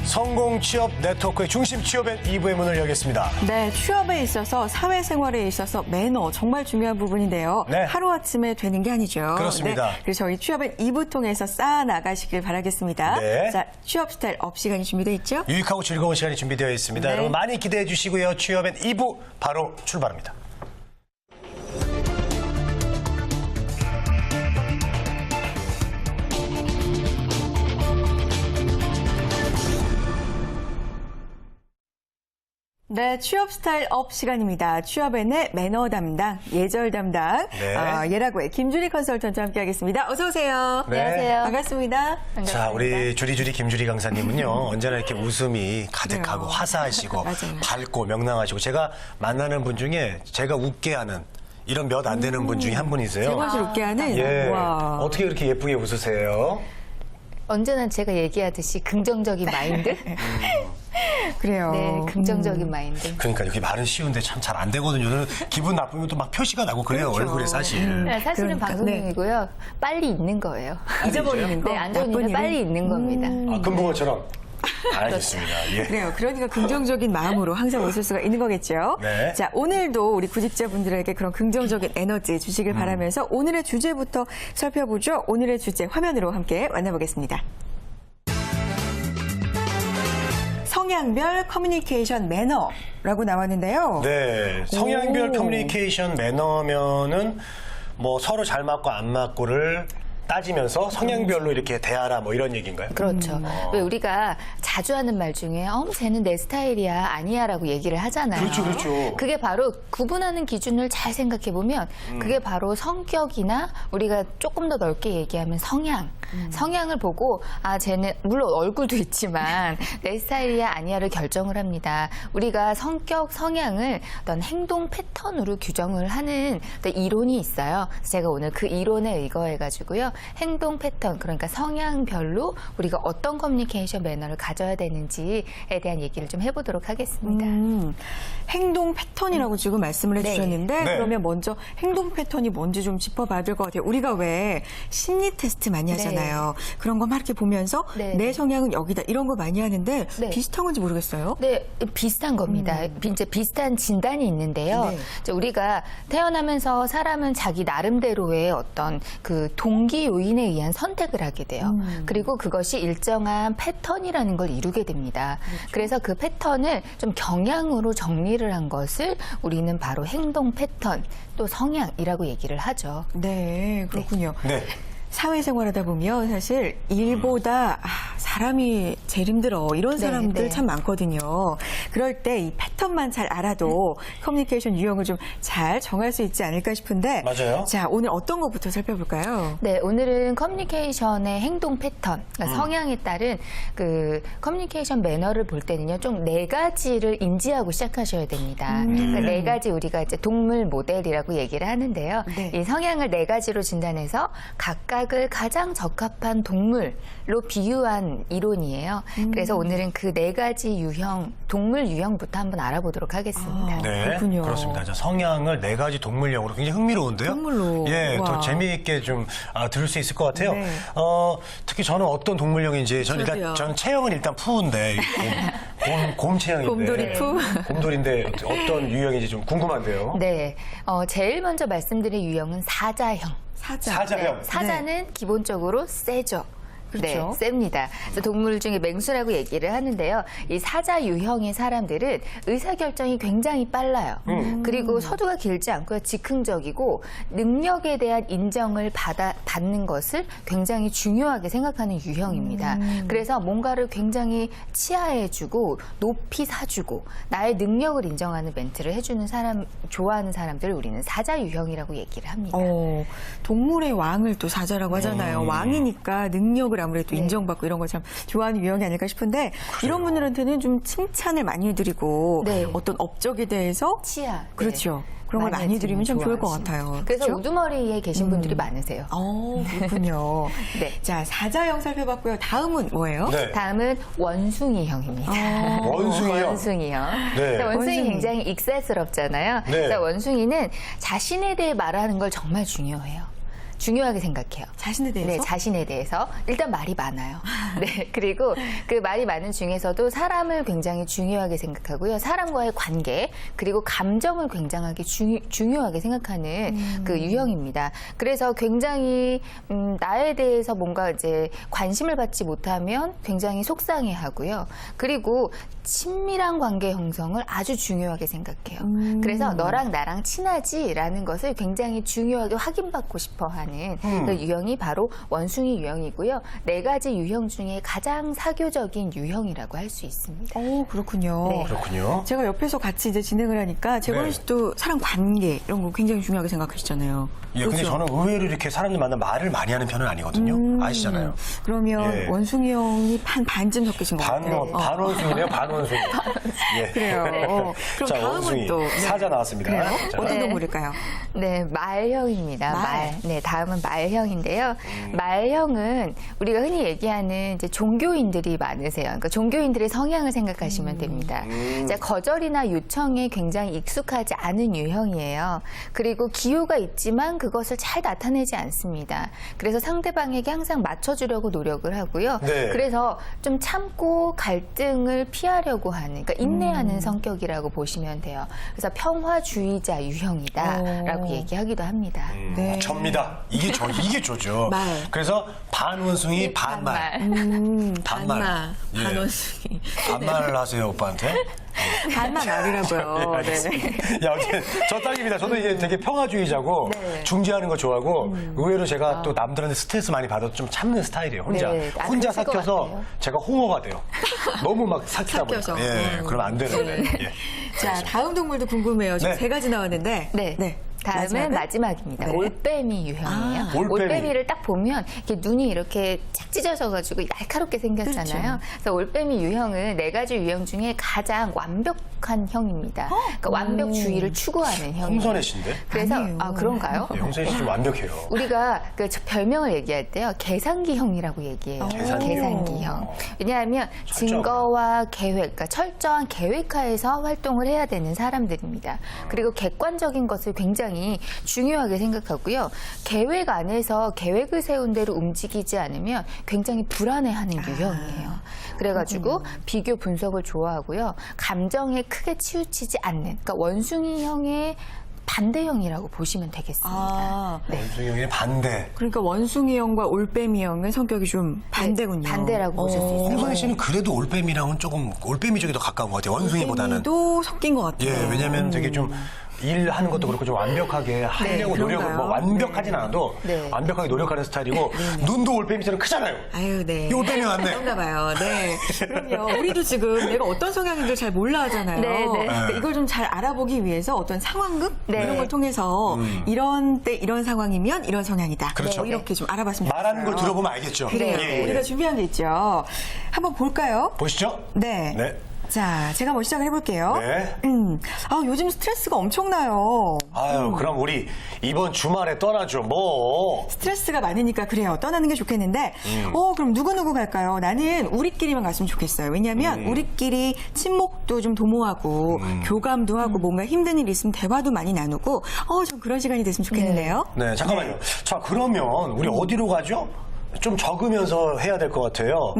성공 취업 네트워크의 중심 취업엔 2부의 문을 열겠습니다. 네, 취업에 있어서 사회생활에 있어서 매너 정말 중요한 부분인데요. 네. 하루아침에 되는 게 아니죠. 그렇습니다. 네, 그래서 저희 취업엔 2부 통해서 쌓아나가시길 바라겠습니다. 네. 자, 취업 스타일 업 시간이 준비되어 있죠? 유익하고 즐거운 시간이 준비되어 있습니다. 네. 여러분 많이 기대해 주시고요. 취업엔 2부 바로 출발합니다. 네, 취업 스타일 업 시간입니다. 취업엔의 매너 담당, 예절 담당, 네. 예라고의 김주리 컨설턴트와 함께하겠습니다. 어서 오세요. 네. 안녕하세요. 반갑습니다. 자, 우리 주리주리 김주리 강사님은요. 언제나 이렇게 웃음이 가득하고 그래요. 화사하시고 맞아요. 밝고 명랑하시고 제가 만나는 분 중에 제가 웃게 하는 이런 몇 안 되는 분 중에 한 분이세요. 제멋을 웃게 하는. 예. 와. 어떻게 그렇게 예쁘게 웃으세요? 언제나 제가 얘기하듯이 긍정적인 마인드? 그래요. 네, 긍정적인 마인드. 그러니까 이렇게 말은 쉬운데 참 잘 안 되거든요. 저는 기분 나쁘면 또 막 표시가 나고 그래요. 그렇죠. 얼굴에 사실. 네, 사실은 그러니까, 방송용이고요. 빨리 잊는 거예요. 잊어버리는 거. 네, 안 좋은 나쁜 일은 일은? 빨리 잊는 겁니다. 아, 금붕어처럼. 알겠습니다. 예. 그래요. 그러니까 긍정적인 마음으로 항상 웃을 수가 있는 거겠죠. 네. 자, 오늘도 우리 구직자분들에게 그런 긍정적인 에너지 주시길 바라면서 오늘의 주제부터 살펴보죠. 오늘의 주제 화면으로 함께 만나보겠습니다. 성향별 커뮤니케이션 매너라고 나왔는데요. 네. 성향별 오. 커뮤니케이션 매너면은 뭐 서로 잘 맞고 안 맞고를 따지면서 성향별로 이렇게 대하라 뭐 이런 얘기인가요? 그렇죠. 왜 우리가 자주 하는 말 중에 쟤는 내 스타일이야 아니야라고 얘기를 하잖아요. 그렇죠, 그렇죠. 그게 바로 구분하는 기준을 잘 생각해 보면 그게 바로 성격이나 우리가 조금 더 넓게 얘기하면 성향. 성향을 보고 쟤는 물론 얼굴도 있지만 내 스타일이야 아니야를 결정을 합니다. 우리가 성격, 성향을 어떤 행동 패턴으로 규정을 하는 어떤 이론이 있어요. 그래서 제가 오늘 그 이론에 의거해 가지고요. 행동 패턴, 그러니까 성향별로 우리가 어떤 커뮤니케이션 매너를 가져야 되는지에 대한 얘기를 좀 해보도록 하겠습니다. 행동 패턴이라고 지금 말씀을 네. 해주셨는데 네. 그러면 먼저 행동 패턴이 뭔지 좀 짚어봐야 될 것 같아요. 우리가 왜 심리 테스트 많이 하잖아요. 그런 거 막 이렇게 보면서 네. 내 성향은 여기다 이런 거 많이 하는데 네. 비슷한 건지 모르겠어요. 네, 비슷한 겁니다. 이제 비슷한 진단이 있는데요. 네. 이제 우리가 태어나면서 사람은 자기 나름대로의 어떤 그 동기 요인에 의한 선택을 하게 돼요. 그리고 그것이 일정한 패턴이라는 걸 이루게 됩니다. 그래서 그 패턴을 좀 경향으로 정리를 한 것을 우리는 바로 행동 패턴 또 성향이라고 얘기를 하죠. 네, 그렇군요. 네. 사회생활하다 보면 사실 일보다 사람이 제일 힘들어 이런 네, 사람들 네. 참 많거든요. 그럴 때 이 패턴만 잘 알아도 커뮤니케이션 유형을 좀 잘 정할 수 있지 않을까 싶은데 맞아요. 자, 오늘 어떤 것부터 살펴볼까요? 네, 오늘은 커뮤니케이션의 행동 패턴, 그러니까 성향에 따른 그 커뮤니케이션 매너를 볼 때는요, 좀 네 가지를 인지하고 시작하셔야 됩니다. 그러니까 네 가지 우리가 이제 동물 모델이라고 얘기를 하는데요. 네. 이 성향을 네 가지로 진단해서 각각을 가장 적합한 동물로 비유한 이론이에요. 그래서 오늘은 그 네 가지 유형, 동물 유형부터 한번 알아보도록 하겠습니다. 네, 그렇군요. 그렇습니다. 자, 성향을 네 가지 동물형으로 굉장히 흥미로운데요. 동물로. 예, 와. 더 재미있게 좀 들을 수 있을 것 같아요. 네. 특히 저는 어떤 동물형인지 저도요. 저는 체형은 일단 푸인데 곰 체형인데 곰돌이 푸. 곰돌인데 어떤 유형인지 좀 궁금한데요. 네, 제일 먼저 말씀드릴 유형은 사자형. 사자형. 네, 사자는 기본적으로 세죠. 그렇죠. 네, 셉니다. 그래서 동물 중에 맹수라고 얘기를 하는데요. 이 사자 유형의 사람들은 의사결정이 굉장히 빨라요. 그리고 서두가 길지 않고요. 즉흥적이고 능력에 대한 인정을 받는 것을 굉장히 중요하게 생각하는 유형입니다. 그래서 뭔가를 굉장히 치하해주고 높이 사주고 나의 능력을 인정하는 멘트를 해주는 사람, 좋아하는 사람들을 우리는 사자 유형이라고 얘기를 합니다. 동물의 왕을 또 사자라고 하잖아요. 왕이니까 능력을 아무래도 네. 인정받고 이런 걸 참 좋아하는 유형이 아닐까 싶은데 이런 분들한테는 좀 칭찬을 많이 해드리고 네. 어떤 업적에 대해서 치아. 네. 그렇죠. 그런 걸 많이 해드리면 참 좋을 것 같아요. 그래서 그렇죠? 우두머리에 계신 분들이 많으세요. 그렇군요. 네. 자, 사자형 살펴봤고요. 다음은 뭐예요? 네. 다음은 원숭이형입니다. 원숭이형. 원숭이형. 네. 원숭이 원숭이. 굉장히 익살스럽잖아요. 네. 원숭이는 자신에 대해 말하는 걸 정말 중요해요. 중요하게 생각해요. 자신에 대해서? 네, 자신에 대해서. 일단 말이 많아요. 네, 그리고 그 말이 많은 중에서도 사람을 굉장히 중요하게 생각하고요. 사람과의 관계, 그리고 감정을 굉장하게 중요하게 생각하는 그 유형입니다. 그래서 굉장히 나에 대해서 뭔가 이제 관심을 받지 못하면 굉장히 속상해 하고요. 그리고 친밀한 관계 형성을 아주 중요하게 생각해요. 그래서 너랑 나랑 친하지라는 것을 굉장히 중요하게 확인받고 싶어 하는 그 유형이 바로 원숭이 유형이고요. 4가지 유형 중에 가장 사교적인 유형이라고 할 수 있습니다. 오, 그렇군요. 네. 그렇군요. 제가 옆에서 같이 이제 진행을 하니까 재건 네. 씨도 사람 관계 이런 거 굉장히 중요하게 생각하시잖아요. 예, 근데 그렇죠? 저는 의외로 이렇게 사람들 만나 말을 많이 하는 편은 아니거든요. 아시잖아요. 그러면 예. 원숭이 형이 반쯤 섞이신 것 같아요. 반원숭이네요, 반원숭이. 예. 그래요. 그럼 자, 다음은 원숭이. 또 사자 나왔습니다. 그래요? 자. 어떤 네. 동물일까요? 네, 말형입니다. 말. 네, 다음은 말형인데요. 말형은 우리가 흔히 얘기하는 이제 종교인들이 많으세요. 그러니까 종교인들의 성향을 생각하시면 됩니다. 이제 거절이나 요청에 굉장히 익숙하지 않은 유형이에요. 그리고 기호가 있지만 그것을 잘 나타내지 않습니다. 그래서 상대방에게 항상 맞춰주려고 노력을 하고요. 네. 그래서 좀 참고 갈등을 피하려고 하는, 그러니까 인내하는 성격이라고 보시면 돼요. 그래서 평화주의자 유형이다라고 오. 얘기하기도 합니다. 네. 접니다. 이게 저죠. 말. 그래서 반원숭이, 반말. 반말. 예. 반원숭이. 반말을 하세요, 오빠한테? 반말 말이라고요. 네. 야, 어쨌든 저 딸입니다. 저도 이제 되게 평화주의자고 네. 중재하는 거 좋아하고 의외로 제가 또 남들한테 스트레스 많이 받아도 좀 참는 스타일이에요. 혼자 네. 아, 혼자 그러실 것 삭혀서 같아요. 제가 홍어가 돼요. 너무 막 삭히다 보니까. 삭혀서. 예, 그러면 안 되는데. 예. 자, 다음 동물도 궁금해요. 지금 네. 3가지 나왔는데. 네. 다음은 마지막입니다. 네. 올빼미 유형이에요. 아, 올빼미. 를딱 보면 이렇게 눈이 이렇게 착 찢어져가지고 날카롭게 생겼잖아요. 그렇죠. 그래서 올빼미 유형은 4가지 유형 중에 가장 완벽한 형입니다. 그러니까 완벽주의를 추구하는 형이에요. 홍선혜 씨인데? 그래서 아니에요. 그런가요? 예, 홍선혜 씨 좀 완벽해요. 우리가 그 별명을 얘기할 때요, 계산기형이라고 얘기해요. 계산기형. 왜냐하면 증거와 계획, 그러니까 철저한 계획하에서 활동을 해야 되는 사람들입니다. 그리고 객관적인 것을 굉장히 중요하게 생각하고요. 계획 안에서 계획을 세운 대로 움직이지 않으면 굉장히 불안해하는 유형이에요. 그래가지고 비교 분석을 좋아하고요. 감정에 크게 치우치지 않는, 그러니까 원숭이형의 반대형이라고 보시면 되겠습니다. 아, 원숭이 형의 반대. 그러니까 원숭이 형과 올빼미 형은 성격이 좀 반대군요. 반대라고 보실 수 있어요. 홍선혜 씨는 그래도 올빼미랑은 조금 올빼미 쪽이 더 가까운 것 같아요. 원숭이보다는. 도 섞인 것 같아요. 예, 왜냐면 되게 좀 일하는 것도 그렇고 좀 완벽하게 하려고 노력을, 그런가요? 뭐 완벽하진 않아도 네. 완벽하게 노력하는 스타일이고 눈도 올빼미처럼 크잖아요. 아유, 네. 이 올빼미 왔네. 그런가 봐요. 네. 그럼요. 우리도 지금 내가 어떤 성향인지 잘 몰라 하잖아요. 네, 네. 그러니까 이걸 좀 잘 알아보기 위해서 어떤 상황극 네. 이런 걸 통해서 이런 때 이런 상황이면 이런 성향이다. 그렇죠. 뭐 이렇게 좀 알아봤으면 말하는 걸 좋겠어요. 들어보면 알겠죠. 그래요. 예, 예. 우리가 준비한 게 있죠. 한번 볼까요? 보시죠. 네. 네. 자, 제가 뭐 시작을 해볼게요. 네. 요즘 스트레스가 엄청나요. 아유, 그럼 우리 이번 주말에 떠나죠. 뭐. 스트레스가 많으니까 그래요. 떠나는 게 좋겠는데, 그럼 누구누구 갈까요? 나는 우리끼리만 갔으면 좋겠어요. 왜냐면 우리끼리 친목도 좀 도모하고, 교감도 하고, 뭔가 힘든 일 있으면 대화도 많이 나누고, 좀 그런 시간이 됐으면 좋겠는데요. 네, 잠깐만요. 자, 그러면 우리 어디로 가죠? 좀 적으면서 해야 될 것 같아요.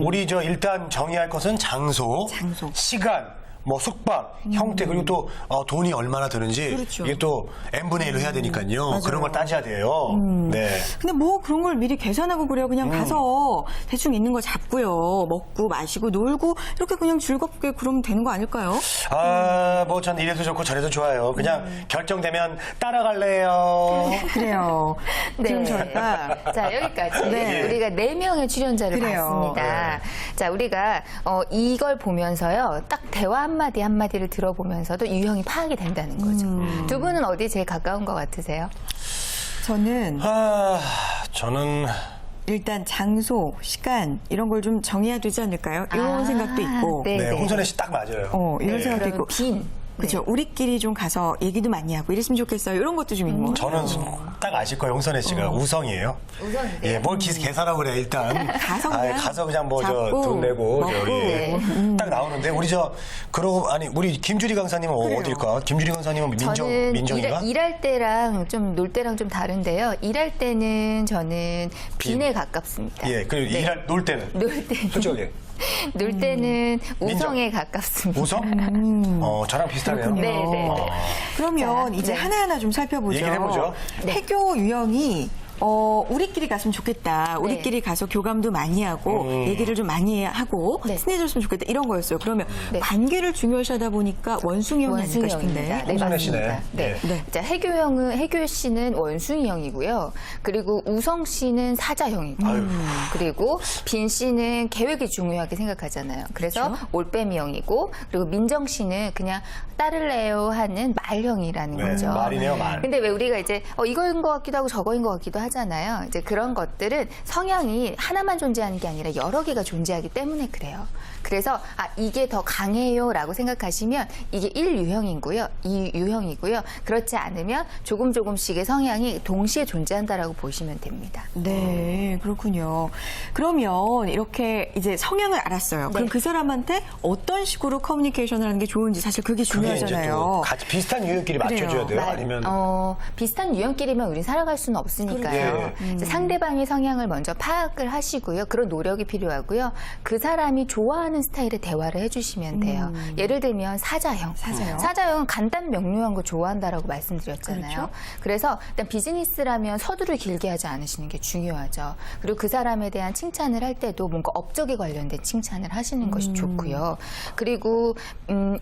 우리 일단 정의할 것은 장소, 시간, 뭐 숙박, 형태, 그리고 또 돈이 얼마나 드는지 그렇죠. 이게 또 n분의 1로 해야 되니까요. 맞아요. 그런 걸 따져야 돼요. 네. 근데 뭐 그런 걸 미리 계산하고 그래요. 그냥 가서 대충 있는 거 잡고요. 먹고 마시고 놀고 이렇게 그냥 즐겁게 그러면 되는 거 아닐까요? 뭐 전 이래도 좋고 저래도 좋아요. 그냥 결정되면 따라갈래요. 그래요. 그럼 저희가 자, 여기까지 네. 우리가 4명의 출연자를 그래요. 봤습니다. 자, 우리가 이걸 보면서요, 딱 대화 한마디를 들어보면서도 유형이 파악이 된다는 거죠. 두 분은 어디 제일 가까운 것 같으세요? 저는 저는 일단 장소, 시간 이런 걸 좀 정해야 되지 않을까요? 이런 생각도 있고. 네, 네, 네. 홍선혜 씨 딱 맞아요. 이런 네. 생각도 있고. 그러면 빈. 그렇죠. 우리끼리 좀 가서 얘기도 많이 하고 이랬으면 좋겠어요. 이런 것도 좀 있는 것 같아요. 저는 딱 아실 거예요, 홍선혜 씨가 우성이에요. 우성이세요? 예, 뭘 계산하고 그래 일단. 가서 그냥 가서 그냥 뭐 저 잡고, 돈 내고 먹고. 저기 딱 나오는데 우리 그러고 아니 우리 김주리 강사님은 그래요. 어딜까? 김주리 강사님은 저는 민정인가? 일할 때랑 좀 놀 때랑 좀 다른데요. 일할 때는 저는 빈에 가깝습니다. 예, 그리고 네. 놀 때는 놀 때는 솔직하게 놀 때는 민정. 우성에 가깝습니다. 우성? 저랑 비슷하네요. 그렇군요. 네, 네. 그러면 자, 이제 네. 하나하나 좀 살펴보죠. 얘기를 해보죠. 해교 유형이 우리끼리 갔으면 좋겠다. 우리끼리 가서 교감도 많이 하고 얘기를 좀 많이 하고 네. 친해졌으면 좋겠다. 이런 거였어요. 그러면 네. 관계를 중요시하다 보니까 원숭이형이 아닐까 싶은데. 원숭이형입니다. 네, 홍선혜 맞습니다. 씨네. 네. 네. 자, 해교 씨는 원숭이형이고요. 그리고 우성 씨는 사자형이고, 아유. 그리고 빈 씨는 계획이 중요하게 생각하잖아요. 그래서 그렇죠. 올빼미형이고, 그리고 민정 씨는 그냥 따를래요 하는 말형이라는 네, 거죠. 말이네요, 말. 근데 왜 우리가 이제 이거인 것 같기도 하고 저거인 것 같기도 하잖아요. 이제 그런 것들은 성향이 하나만 존재하는 게 아니라 여러 개가 존재하기 때문에 그래요. 그래서 이게 더 강해요라고 생각하시면 이게 1유형이고요. 2유형이고요. 그렇지 않으면 조금씩의 성향이 동시에 존재한다라고 보시면 됩니다. 네, 그렇군요. 그러면 이렇게 이제 성향을 알았어요. 그럼 네. 그 사람한테 어떤 식으로 커뮤니케이션을 하는 게 좋은지 사실 그게 그게 이제 또 중요하잖아요. 같이 비슷한 유형끼리 맞춰줘야 돼요. 아니면 비슷한 유형끼리만 우린 살아갈 수는 없으니까요. 그렇죠. 이제 상대방의 성향을 먼저 파악을 하시고요. 그런 노력이 필요하고요. 그 사람이 좋아하는 스타일의 대화를 해주시면 돼요. 예를 들면 사자형. 사자형은 간단 명료한 거 좋아한다라고 말씀드렸잖아요. 그렇죠. 그래서 일단 비즈니스라면 서두를 길게 하지 않으시는 게 중요하죠. 그리고 그 사람에 대한 칭찬을 할 때도 뭔가 업적에 관련된 칭찬을 하시는 것이 좋고요. 그리고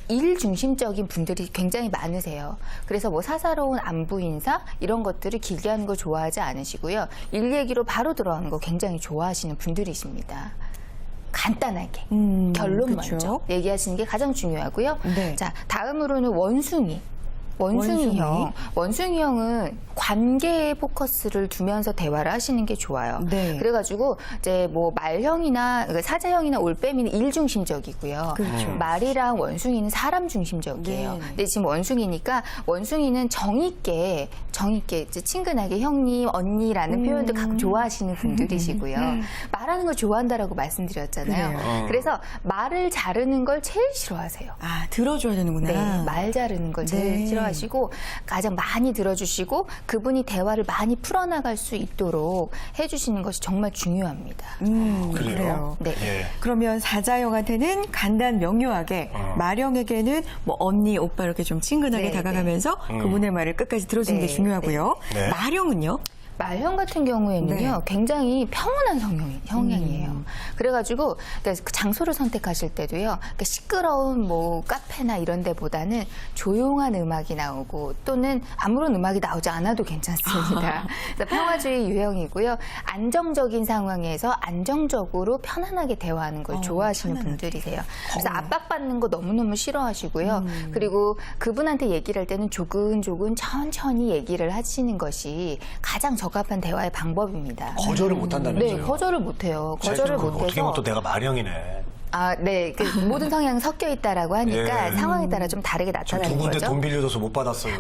일 중심적인 분들이 굉장히 많으세요. 그래서 뭐 사사로운 안부 인사 이런 것들을 길게 하는 거 좋아하지 않으시고요. 일 얘기로 바로 들어가는 거 굉장히 좋아하시는 분들이십니다. 간단하게 결론 그쵸. 먼저 얘기하시는 게 가장 중요하고요. 네. 자, 다음으로는 원숭이형은 관계에 포커스를 두면서 대화를 하시는 게 좋아요. 네. 그래가지고 이제 뭐 말형이나 그러니까 사자형이나 올빼미는 일 중심적이고요. 그렇죠. 말이랑 원숭이는 사람 중심적이에요. 네. 근데 지금 원숭이니까 원숭이는 정이 있게 이제 친근하게 형님, 언니라는 표현도 가끔 좋아하시는 분들이시고요. 말하는 걸 좋아한다라고 말씀드렸잖아요. 그래요. 그래서 말을 자르는 걸 제일 싫어하세요. 들어줘야 되는구나. 네, 말 자르는 걸 제일 네. 싫어하시고 가장 많이 들어주시고 그분이 대화를 많이 풀어나갈 수 있도록 해주시는 것이 정말 중요합니다. 그래요. 네. 예. 그러면 사자형한테는 간단 명료하게, 말형에게는 뭐 언니, 오빠 이렇게 좀 친근하게 네, 다가가면서 그분의 말을 끝까지 들어주는 네, 게 중요하고요. 네. 말형은요? 말형 같은 경우에는요, 네. 굉장히 평온한 성향이에요. 그래가지고 그러니까 그 장소를 선택하실 때도요, 그러니까 시끄러운 뭐 카페나 이런 데보다는 조용한 음악이 나오고 또는 아무런 음악이 나오지 않아도 괜찮습니다. 그래서 평화주의 유형이고요. 안정적인 상황에서 안정적으로 편안하게 대화하는 걸 좋아하시는 분들이세요. 그래서 압박받는 거 너무너무 싫어하시고요. 그리고 그분한테 얘기를 할 때는 조근조근 천천히 얘기를 하시는 것이 가장 적합한 대화의 방법입니다. 거절을 못한다면서요? 네, 거절을 못해요. 거절을 어떻게 못해서. 보면 또 내가 말형이네. 네. 그 모든 성향이 섞여 있다라고 하니까 예. 상황에 따라 좀 다르게 저 두 나타나는 군데 거죠. 돈 빌려줘서 못 받았어요.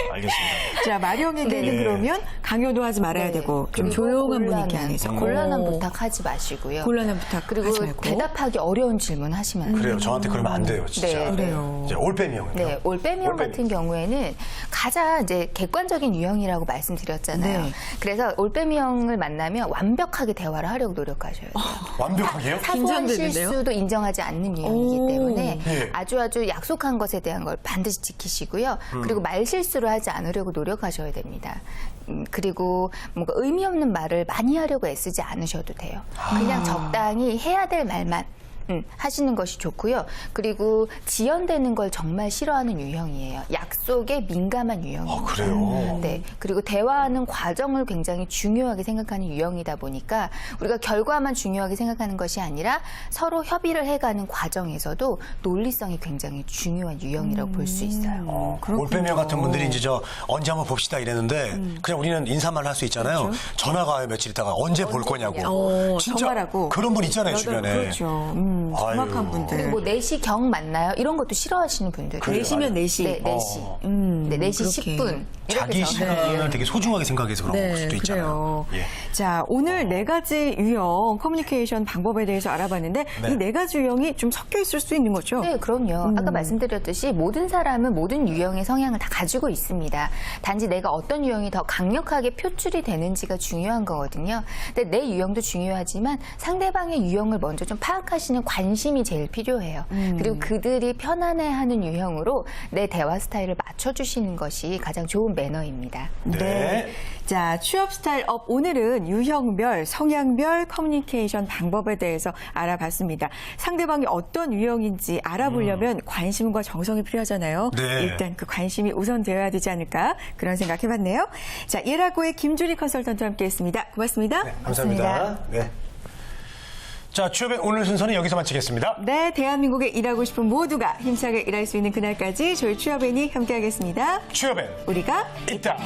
알겠습니다. 자, 말형에게는 네. 그러면 강요도 하지 말아야 네. 되고, 좀 그리고 조용한 분위기 안에서. 곤란한 부탁하지 마시고요. 곤란한 부탁 그리고 하지 말고. 대답하기 어려운 질문 하시면 안 돼요. 그래요. 저한테 그러면 안 돼요, 진짜. 네. 그래요. 이제 올빼미형은요? 네, 올빼미형 같은 경우에는 가장 이제 객관적인 유형이라고 말씀드렸잖아요. 네. 그래서 올빼미형을 만나면 완벽하게 대화를 하려고 노력하셔야 돼요. 완벽하게요? 사소한 긴장되는데요? 실수도 인정하지 않는 유형이기 오. 때문에 예. 아주 약속한 것에 대한 걸 반드시 지키시고요. 그리고 말 실수를 하지 않으려고 노력하셔야 됩니다. 그리고 뭔가 의미 없는 말을 많이 하려고 애쓰지 않으셔도 돼요. 그냥 적당히 해야 될 말만 하시는 것이 좋고요. 그리고 지연되는 걸 정말 싫어하는 유형이에요. 약속에 민감한 유형이에요. 그래요? 네. 그리고 대화하는 과정을 굉장히 중요하게 생각하는 유형이다 보니까 우리가 결과만 중요하게 생각하는 것이 아니라 서로 협의를 해가는 과정에서도 논리성이 굉장히 중요한 유형이라고 볼 수 있어요. 올빼미형 같은 분들이 이제 언제 한번 봅시다 이랬는데 그냥 우리는 인사만 할 수 있잖아요. 전화가 와요, 며칠 있다가 언제 볼 거냐고. 진짜 정말하고. 그런 분 있잖아요, 주변에. 그렇죠. 정확한 아유. 분들. 그리고 4시 경 만나요? 이런 것도 싫어하시는 분들. 그래요? 4시면 4시. 네, 4시. 네, 4시 그렇게. 10분. 자기 시간을 되게 소중하게 생각해서 그런 걸 수도 있잖아요. 그래요. 예. 자, 오늘 네 가지 유형 커뮤니케이션 방법에 대해서 알아봤는데 네. 이 네 가지 유형이 좀 섞여 있을 수 있는 거죠? 네, 그럼요. 아까 말씀드렸듯이 모든 사람은 모든 유형의 성향을 다 가지고 있습니다. 단지 내가 어떤 유형이 더 강력하게 표출이 되는지가 중요한 거거든요. 근데 내 유형도 중요하지만 상대방의 유형을 먼저 좀 파악하시는 관심이 제일 필요해요. 그리고 그들이 편안해하는 유형으로 내 대화 스타일을 맞춰주시는 것이 가장 좋은 매너입니다. 네. 자, 취업 스타일 업 오늘은 유형별, 성향별 커뮤니케이션 방법에 대해서 알아봤습니다. 상대방이 어떤 유형인지 알아보려면 관심과 정성이 필요하잖아요. 네. 일단 그 관심이 우선되어야 되지 않을까 그런 생각 해봤네요. 자, 예라고의 김주리 컨설턴트와 함께했습니다. 고맙습니다. 네, 감사합니다. 네. 자, 취업의 오늘 순서는 여기서 마치겠습니다. 네, 대한민국에 일하고 싶은 모두가 힘차게 일할 수 있는 그날까지 저희 취업앤이 함께하겠습니다. 취업엔 우리가 있다.